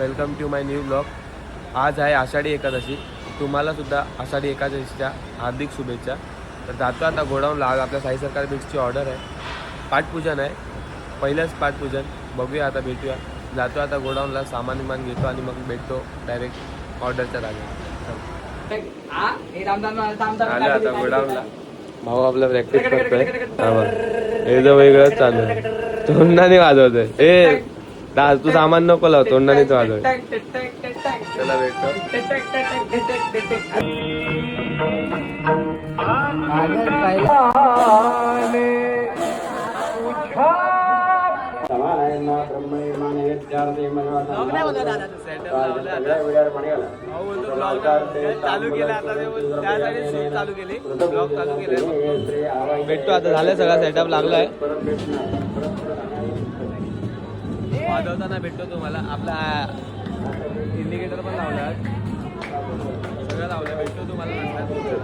Welcome to my new blog. आज आहे आषाढी एकादशी. तुम्हाला सुद्धा आषाढी एकादशीच्या हार्दिक शुभेच्छा. तर जातो आता गोडाऊनला. आज आपल्या साई सरकार बीट्सची ऑर्डर आहे. पाठपूजन आहे, पहिलंच पाठपूजन. बघूया आता, भेटूया. जातो आता गोडाऊनला, सामान घेतो आणि मग भेटतो डायरेक्ट ऑर्डरच्या जागेवर. आलं आता गोडाऊनला. भाऊ आपला प्रॅक्टिस करतोय. एकदम वेगळंच चालू आहे. तोंडाने वाजवतोय. तू सामान नको लाव, तोंडानेच वाजव. चला भेटतो. भेटतो आता. झालं सगळा सेटअप लागलाय. वाजवताना भेटतो तुम्हाला. आपला इंडिकेटर पण लावला, सगळं लावलं. भेटतो तुम्हाला नंतर.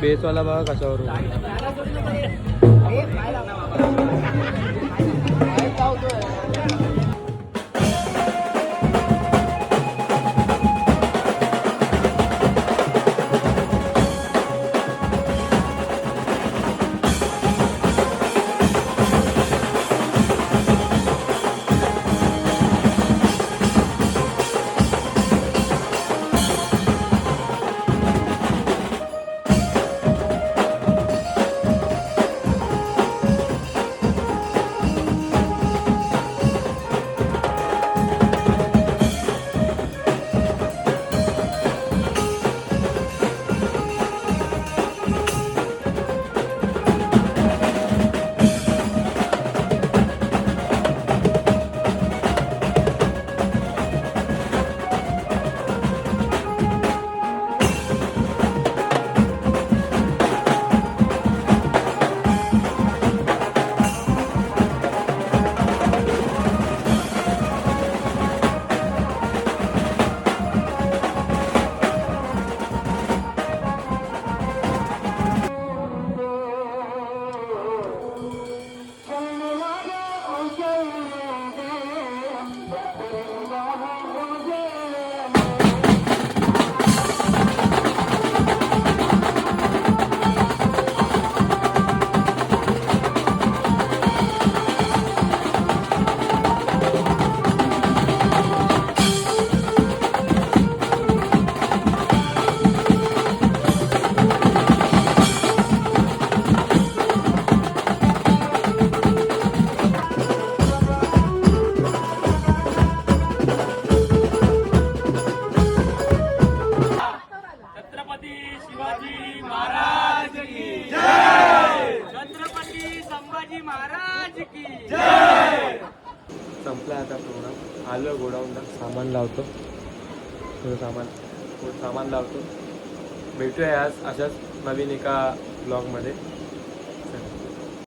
बेसवाला बघा कशावर. संपला आता प्रोग्राम. आलो गोडाऊनला, सामान लावतो. थोडं सामान लावतो. भेटूया आज अशाच नवीन एका ब्लॉगमध्ये.